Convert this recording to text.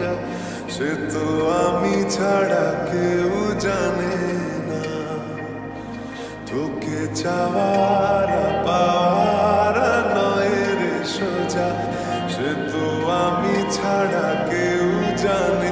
মজা সে তো আমি ছাড়া কেউ জানে না। তোকে চাওয়ার পাওয়ার নয় রে সোজা, সে তো আমি ছাড়া কেউ জানে